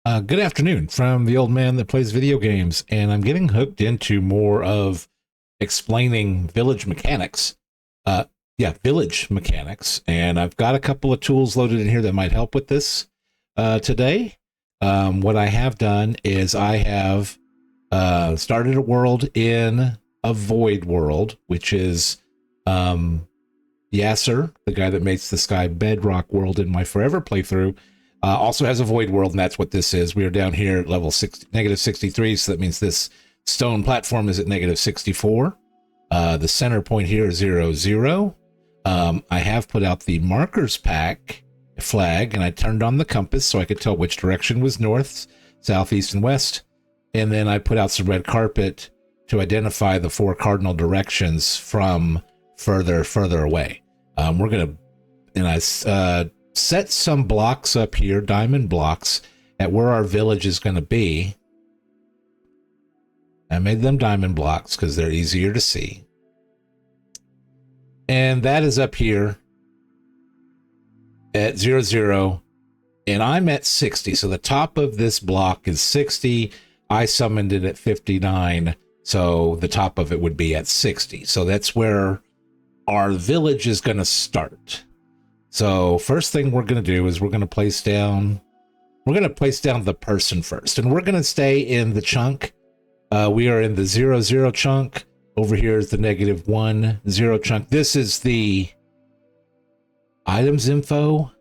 Good afternoon from the old man that plays video games, and I'm getting hooked into more of explaining village mechanics. Uh, yeah, village mechanics, and I've got a couple of tools loaded in here that might help with this today. What I have done is I have started a world in a void world, which is um, Yasser, the guy that makes the Sky Bedrock world in my Forever playthrough, also has a void world, and that's what this is. We are down here at level 60, negative 63, so that means this stone platform is at negative 64. The center point here is 0, 0. I have put out the markers pack flag, and I turned on the compass so I could tell which direction was north, south, east, and west. And then I put out some red carpet to identify the four cardinal directions from further away. We're gonna, and I set some blocks up here, diamond blocks, at where our village is going to be. I made them diamond blocks because they're easier to see. And that is up here at 0, 0. And I'm at 60. So the top of this block is 60. I summoned it at 59. So the top of it would be at 60. So that's where our village is going to start. So first thing we're going to do is we're going to place down the person first, and we're going to stay in the chunk. We are in the 0, 0 chunk. Over here is the negative 1, 0 chunk. This is the items info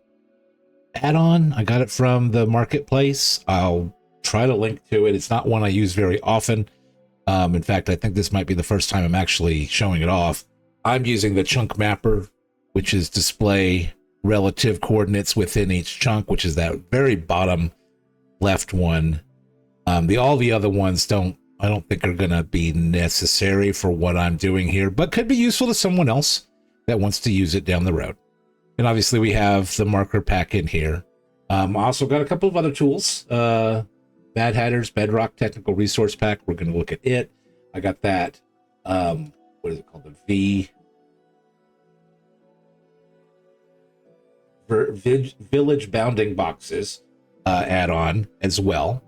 add-on. I got it from the marketplace. I'll try to link to it. It's not one I use very often. In fact, I think this might be the first time I'm actually showing it off. I'm using the chunk mapper, which is display relative coordinates within each chunk, which is that very bottom left one. All the other ones I don't think are going to be necessary for what I'm doing here, but could be useful to someone else that wants to use it down the road. And obviously we have the marker pack in here. I also got a couple of other tools. Mad Hatter's Bedrock Technical Resource Pack. We're going to look at it. I got that. What is it called? The Village Bounding Boxes add-on as well.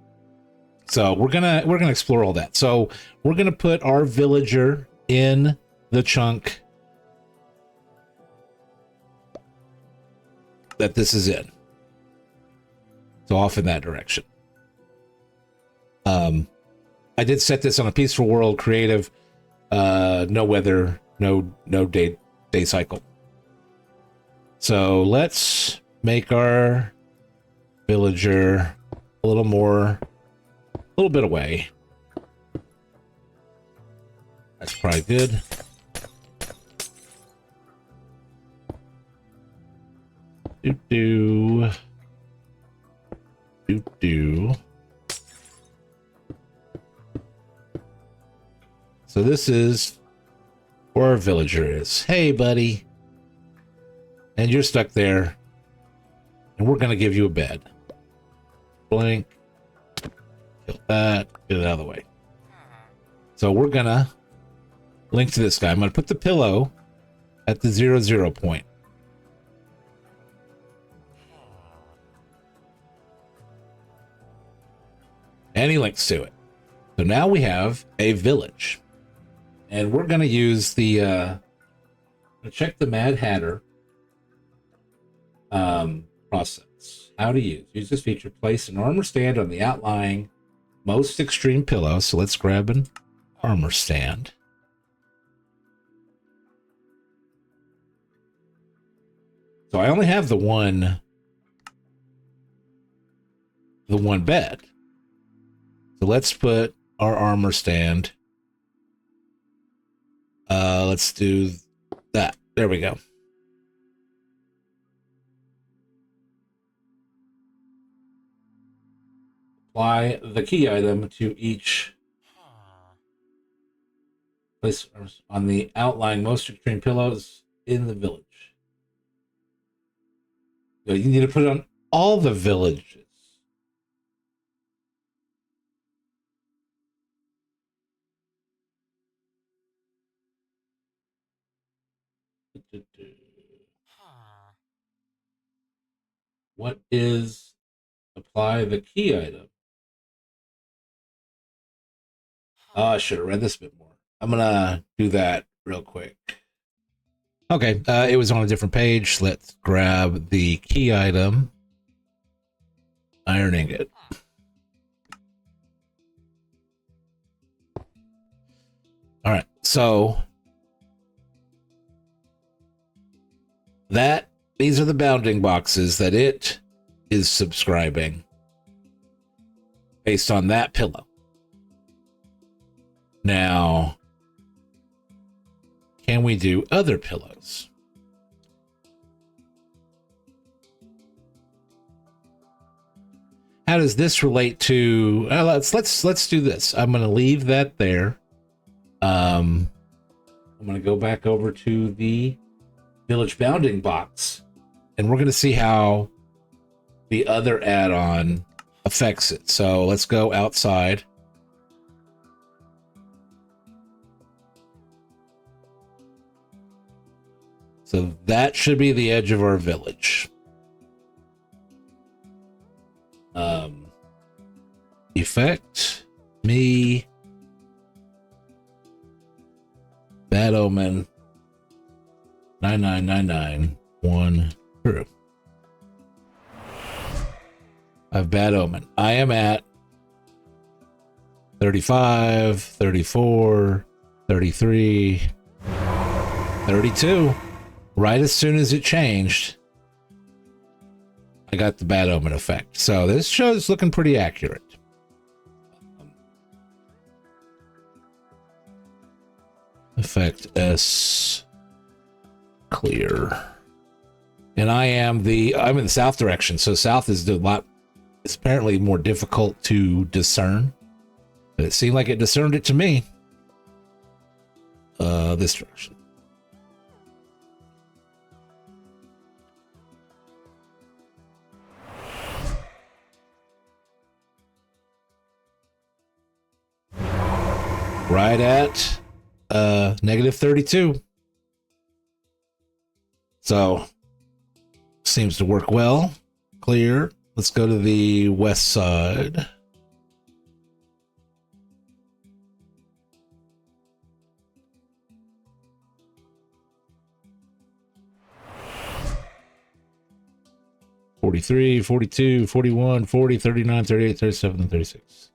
So we're gonna explore all that. So we're gonna put our villager in the chunk that this is in. So off in that direction. I did set this on a peaceful world, creative, no weather, no day cycle. So let's make our villager a little bit away. That's probably good. Do. So this is where our villager is. Hey, buddy. And you're stuck there. And we're going to give you a bed. Blank. Kill that. Get it out of the way. So we're going to link to this guy. I'm going to put the pillow at the 0, 0 point. And he links to it. So now we have a village. And we're going to use the... check the Mad Hatter process. How to use. Use this feature. Place an armor stand on the outlying most extreme pillow. So let's grab an armor stand. So I only have the one bed. So let's put our armor stand. Let's do that. There we go. Apply the key item to each place on the outlying most extreme pillows in the village. So you need to put it on all the villages. What is a apply the key item. Oh, I should have read this a bit more. I'm gonna do that real quick. Okay, it was on a different page. Let's grab the key item. Ironing it. All right, so these are the bounding boxes that it is subscribing based on that pillow. Now, can we do other pillows? How does this relate to? Let's do this. I'm going to leave that there. I'm going to go back over to the village bounding box, and we're going to see how the other add-on affects it. So let's go outside. So that should be the edge of our village. Effect, me, bad omen, 9999 true. I have bad omen. I am at 35, 34, 33, 32. Right as soon as it changed, I got the bad omen effect. So this show's looking pretty accurate. Effect S clear. And I'm in the south direction, so south is it's apparently more difficult to discern. But it seemed like it discerned it to me. This direction. Right at negative 32. So seems to work well. Clear. Let's go to the west side. $43, $42, $41, $40, $39, $38, $37, $36.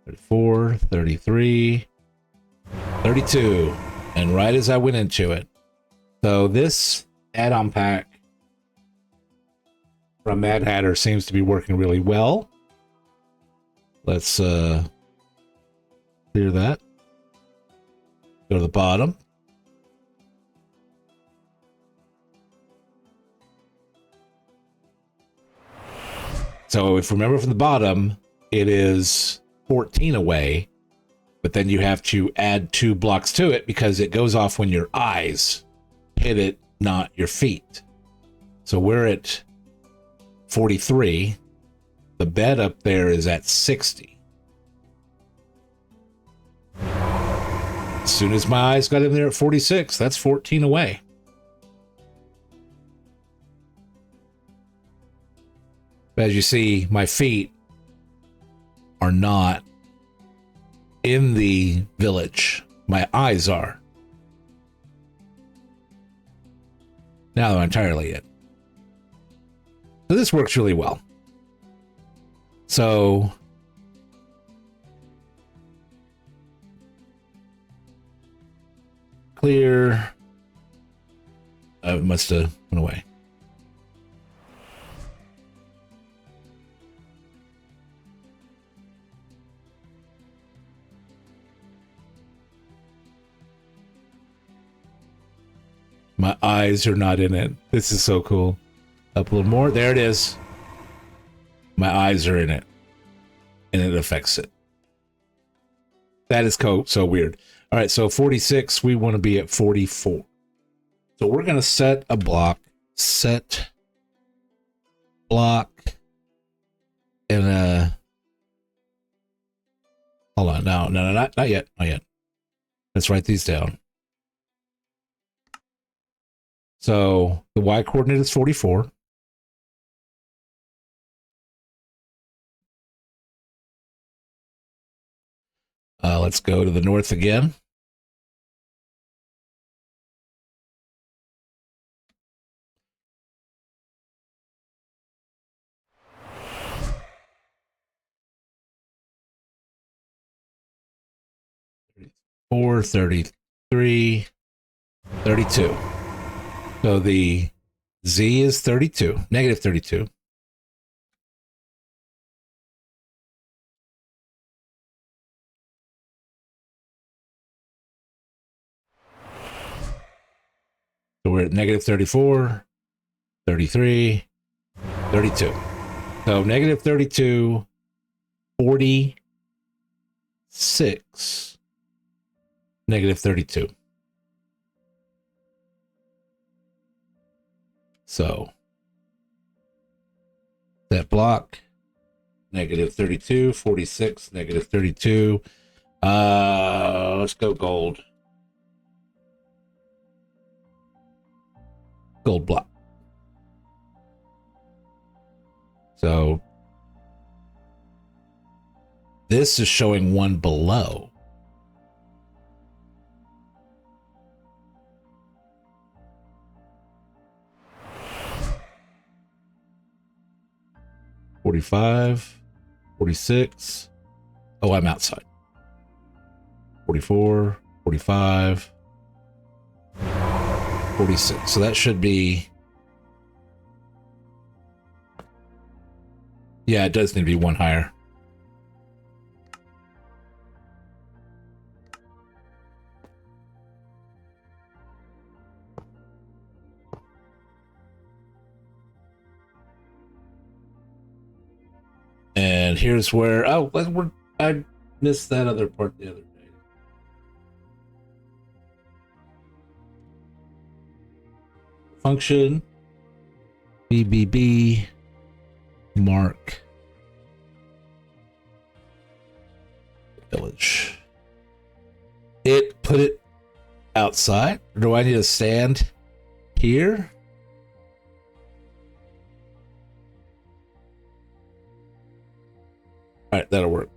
34, 33, 32. And right as I went into it. So this add-on pack from Mad Hatter seems to be working really well. Let's clear that. Go to the bottom. So if you remember from the bottom, it is 14 away, but then you have to add 2 blocks to it because it goes off when your eyes hit it, not your feet. So we're at 43. The bed up there is at 60. As soon as my eyes got in there at 46, that's 14 away. As you see, my feet are not in the village. My eyes are. Now they're entirely in. So this works really well. So clear. I must have went away. My eyes are not in it. This is so cool. Up a little more. There it is. My eyes are in it. And it affects it. That is so weird. All right, so 46, we want to be at 44. So we're going to set a block. Set block. And hold on. No, not yet. Not yet. Let's write these down. So the y coordinate is 44. Let's go to the north again. Four, 33, 32. So the Z is 32, negative 32. So we're at negative 34, 33, 32. So negative 32, 46, negative 32. So that block, negative 32, 46, negative 32. Let's go gold. Gold block. So this is showing one below. $45, $46. Oh, I'm outside. $44, $45, $46. So that should be, yeah, it does need to be one higher. And here's where, I missed that other part the other day. Function, BBB, mark, village. It put it outside? Or do I need to stand here? All right, that'll work.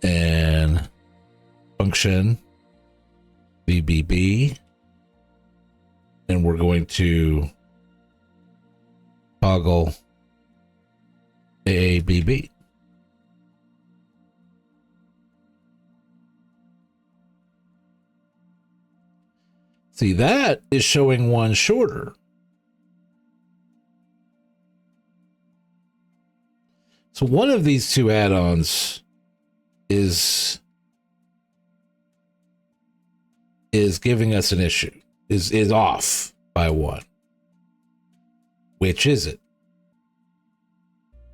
And function BBB. And we're going to toggle AABB. See, that is showing one shorter. So one of these two add-ons is giving us an issue, is off by one. Which is it?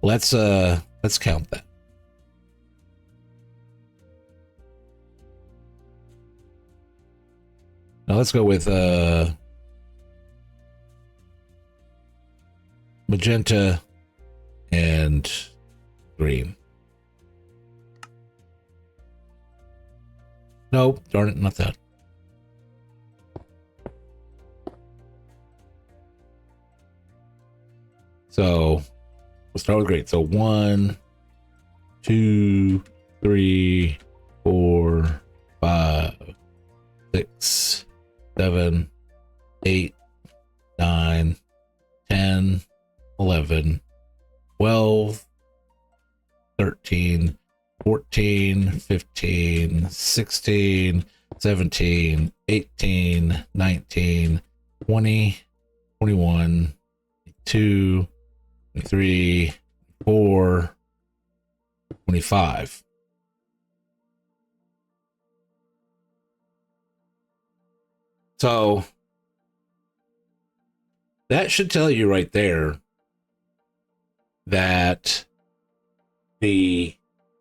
Let's count that. Now let's go with magenta and green. Nope, darn it, not that. So we'll start with green. So 1, 2, 3, 4, 5, 6, 7, 8, 9, 10, 11, 12, 13, 14, 15, 16, 17, 18, 19, 20, 21, 22, 23, 24, 25. So that should tell you right there that the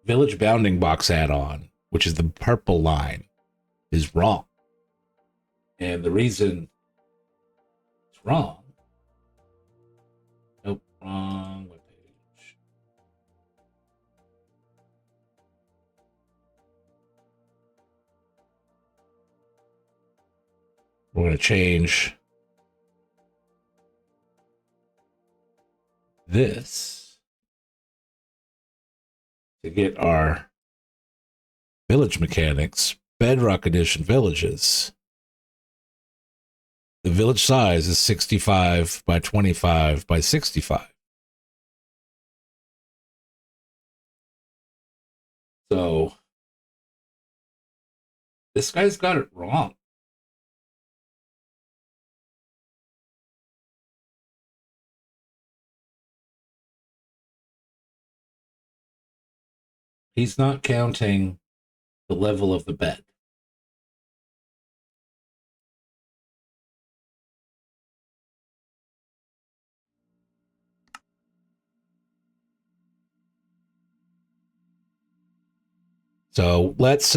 village bounding box add-on, which is the purple line, is wrong. And the reason it's wrong, nope, wrong webpage. We're going to change this to get our village mechanics, Bedrock Edition villages. The village size is 65 by 25 by 65. So this guy's got it wrong. He's not counting the level of the bed. So let's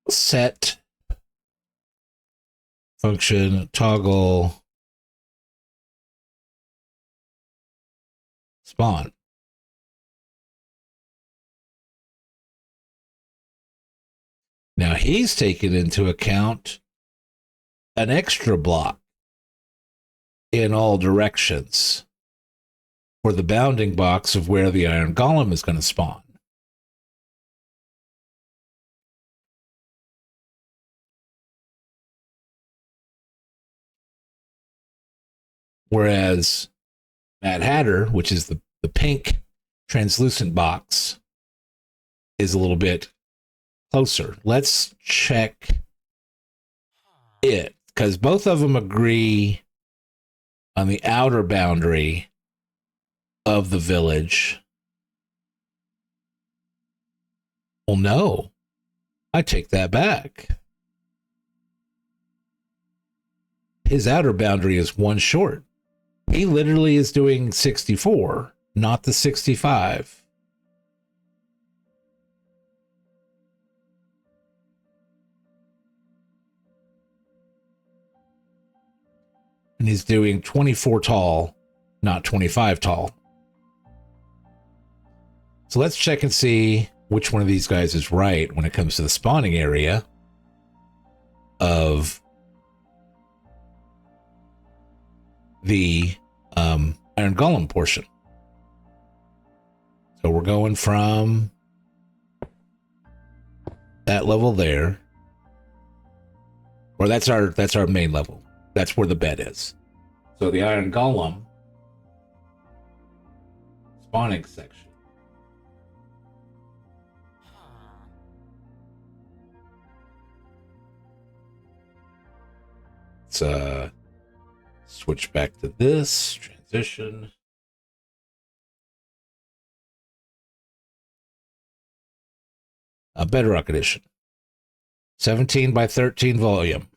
set function toggle spawn. Now he's taken into account an extra block in all directions for the bounding box of where the iron golem is going to spawn. Whereas Mad Hatter, which is the pink translucent box, is a little bit closer. Let's check it, because both of them agree on the outer boundary of the village. Well, no, I take that back. His outer boundary is one short. He literally is doing 64, not the 65. And he's doing 24 tall, not 25 tall. So let's check and see which one of these guys is right when it comes to the spawning area of the Iron Golem portion. So we're going from that level there, or that's our main level. That's where the bed is. So the Iron Golem spawning section. Let's switch back to this transition. A Bedrock Edition, 17 by 13 volume.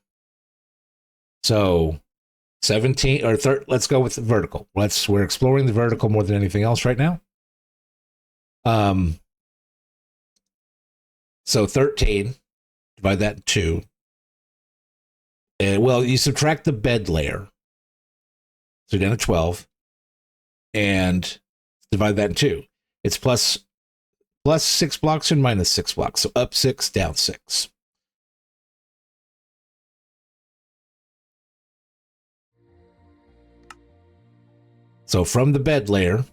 So 17 or let's go with the vertical. We're exploring the vertical more than anything else right now. So 13, divide that in 2. Well, you subtract the bed layer. So down to 12. And divide that in 2. It's plus 6 blocks and minus 6 blocks. So up 6, down 6. So from the bed layer,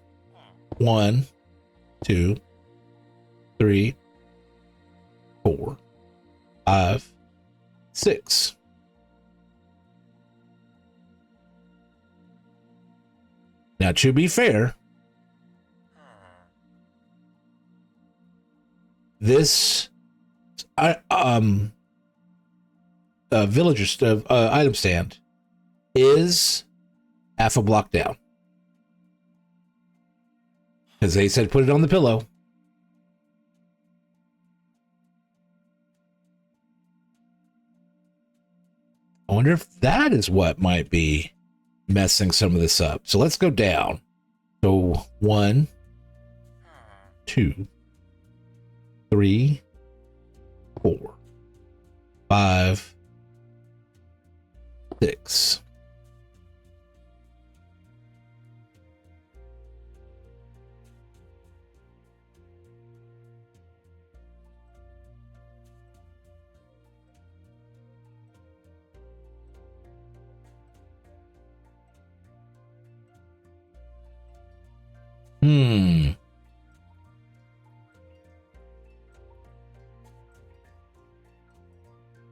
1, 2, 3, 4, 5, 6. Now, to be fair, this villager item stand is half a block down, because they said put it on the pillow. I wonder if that is what might be messing some of this up. So let's go down. So 1, 2, 3, 4, 5, 6.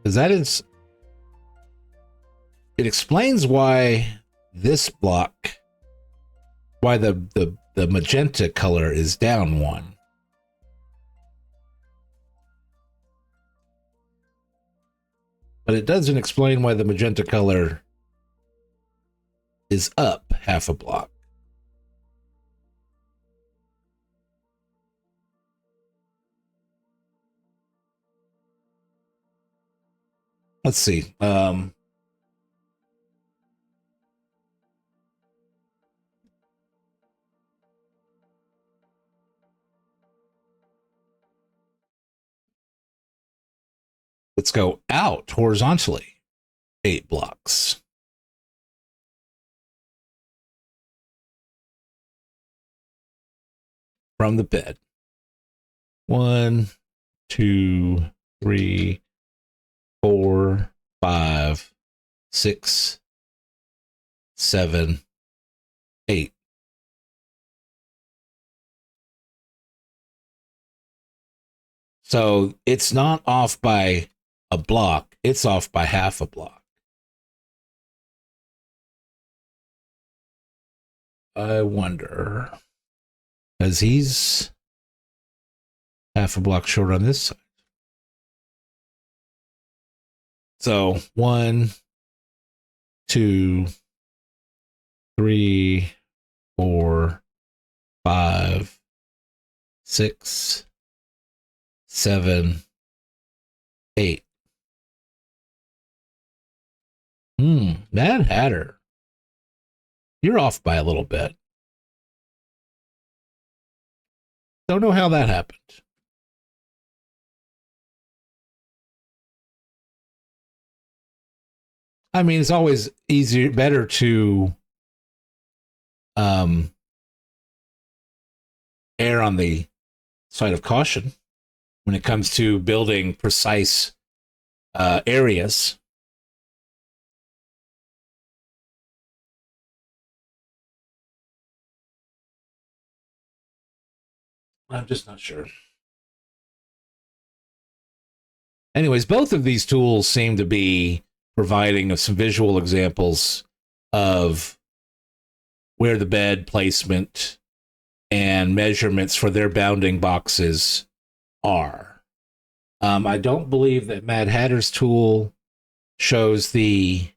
Because that is, it explains why this block, why the magenta color is down 1. But it doesn't explain why the magenta color is up half a block. Let's see. Let's go out horizontally 8 blocks. From the bed. 1, 2, 3, 4, 5, 6, 7, 8. So it's not off by a block, it's off by half a block. I wonder, because he's half a block short on this side. So 1, 2, 3, 4, 5, 6, 7, 8. Mad Hatter, you're off by a little bit. Don't know how that happened. I mean, it's always better to err on the side of caution when it comes to building precise areas. I'm just not sure. Anyways, both of these tools seem to be providing some visual examples of where the bed placement and measurements for their bounding boxes are. I don't believe that Mad Hatter's tool shows the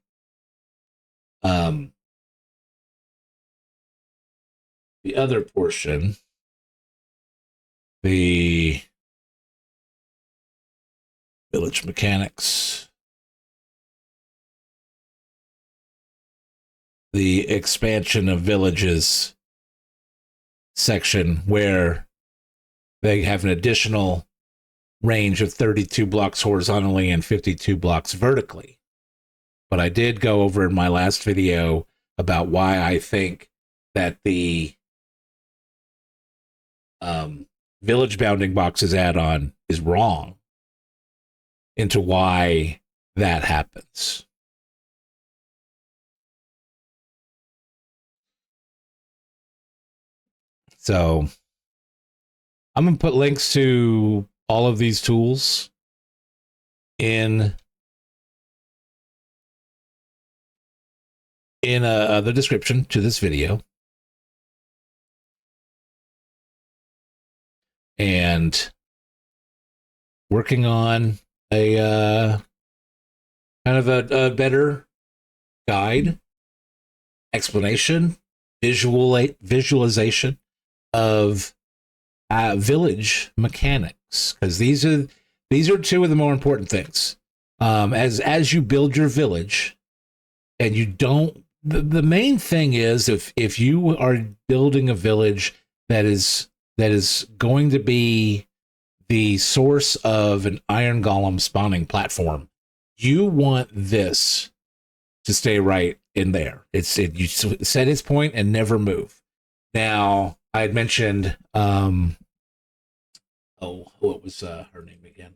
other portion, the village mechanics, the expansion of villages section, where they have an additional range of 32 blocks horizontally and 52 blocks vertically. But I did go over in my last video about why I think that the village bounding boxes add-on is wrong, into why that happens. So I'm going to put links to all of these tools in the description to this video. And working on a kind of a better guide, explanation, visualization of village mechanics, because these are two of the more important things. As you build your village, and you don't, the main thing is, if you are building a village that is going to be the source of an iron golem spawning platform, you want this to stay right in there. You set its point and never move. Now, I had mentioned, what was her name again?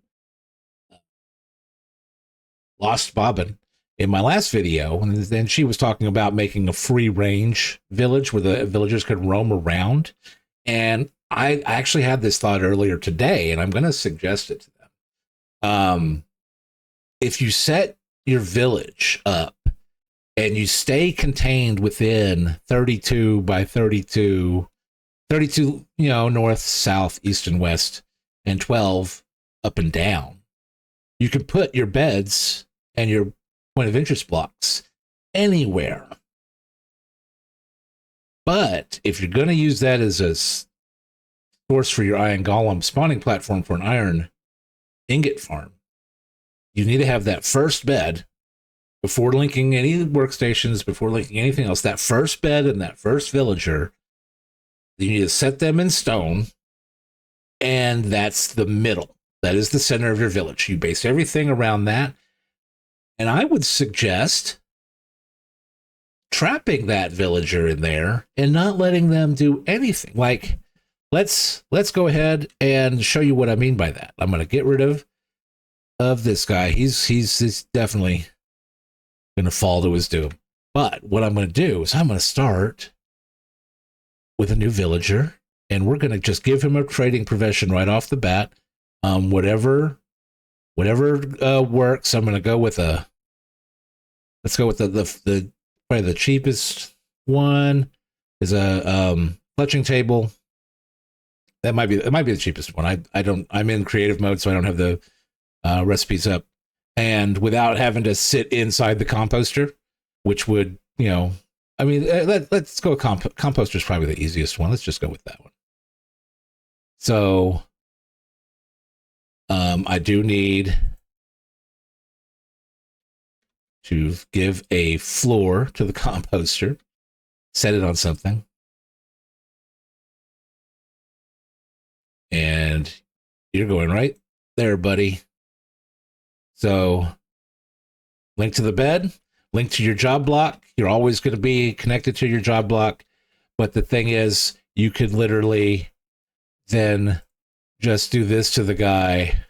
Lost Bobbin in my last video, and then she was talking about making a free range village where the villagers could roam around. And I actually had this thought earlier today, and I'm going to suggest it to them. if you set your village up and you stay contained within 32 by 32, 32, north, south, east, and west, and 12 up and down, you can put your beds and your point of interest blocks anywhere. But if you're going to use that as a source for your iron golem spawning platform for an iron ingot farm, you need to have that first bed before linking any workstations, before linking anything else. That first bed and that first villager, you need to set them in stone, and that's the middle. That is the center of your village. You base everything around that. And I would suggest trapping that villager in there and not letting them do anything. Like, let's go ahead and show you what I mean by that. I'm going to get rid of this guy. He's definitely going to fall to his doom. But what I'm going to do is I'm going to start with a new villager, and we're going to just give him a trading profession right off the bat. Whatever works. I'm going to go with let's go with the probably the cheapest one is a fletching table. It might be the cheapest one. I'm in creative mode, so I don't have the recipes up, and without having to sit inside the composter, which would, let's go with composter is probably the easiest one. Let's just go with that one. So I do need to give a floor to the composter, set it on something, and you're going right there, buddy. So link to the bed, link to your job block. You're always going to be connected to your job block. But the thing is, you could literally then just do this to the guy.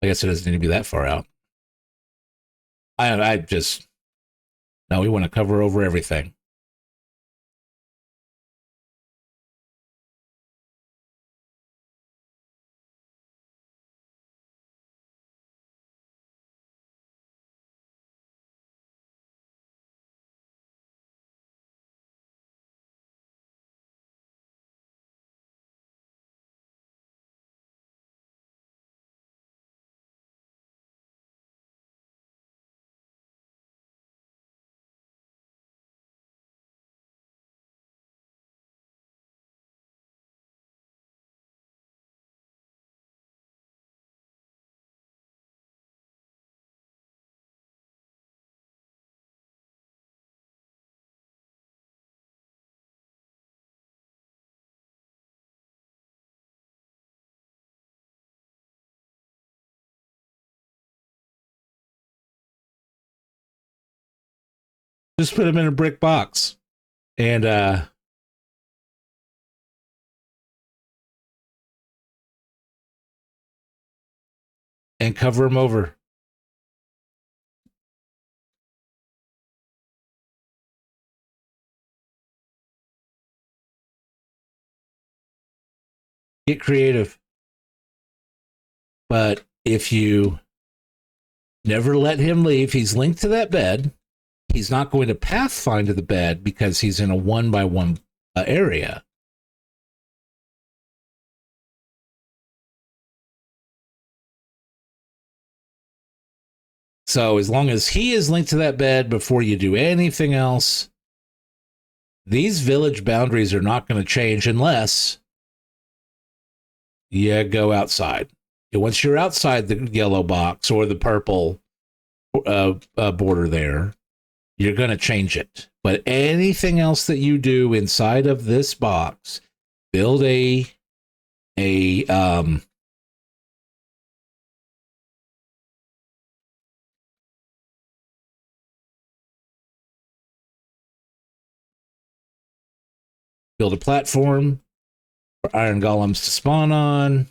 I guess it doesn't need to be that far out. I just, no, we want to cover over everything. Just put them in a brick box and cover them over. Get creative. But if you never let him leave, he's linked to that bed. He's not going to pathfind to the bed because he's in a 1x1 area. So as long as he is linked to that bed before you do anything else, these village boundaries are not going to change unless you go outside. And once you're outside the yellow box or the purple border there, you're going to change it. But anything else that you do inside of this box, build a Build a platform for iron golems to spawn on.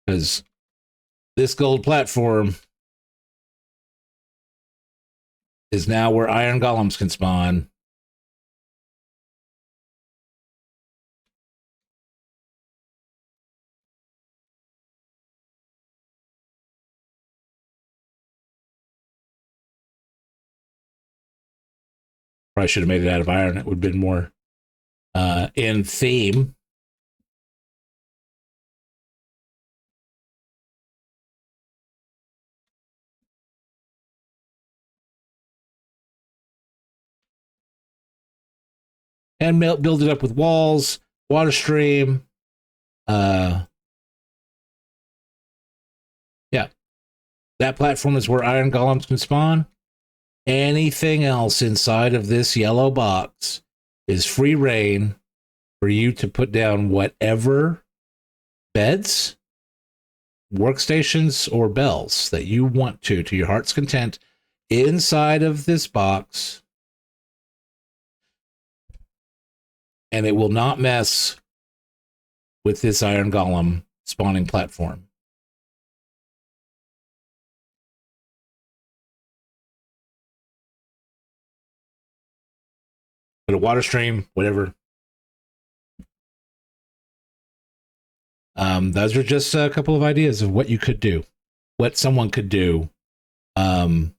Because this gold platform is now where iron golems can spawn. Probably should have made it out of iron. It would have been more in theme. And build it up with walls, water stream. Yeah. That platform is where iron golems can spawn. Anything else inside of this yellow box is free reign for you to put down whatever beds, workstations, or bells that you want to your heart's content inside of this box. And it will not mess with this iron golem spawning platform. But a water stream, whatever. Those are just a couple of ideas of what you could do, what someone could do to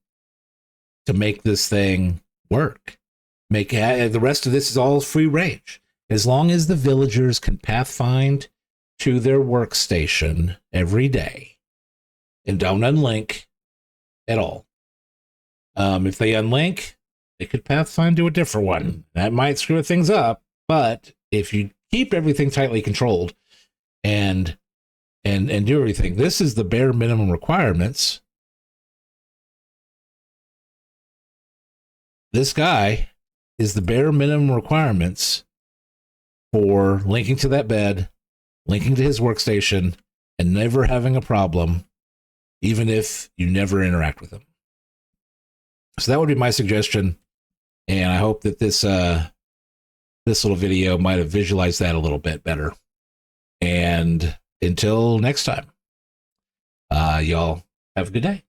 make this thing work. Make the rest of this is all free range. As long as the villagers can pathfind to their workstation every day and don't unlink at all. If they unlink, they could pathfind to a different one. That might screw things up, but if you keep everything tightly controlled and do everything, this is the bare minimum requirements. This guy is the bare minimum requirements for linking to that bed, linking to his workstation, and never having a problem, even if you never interact with him. So that would be my suggestion, and I hope that this little video might have visualized that a little bit better. And until next time, y'all have a good day.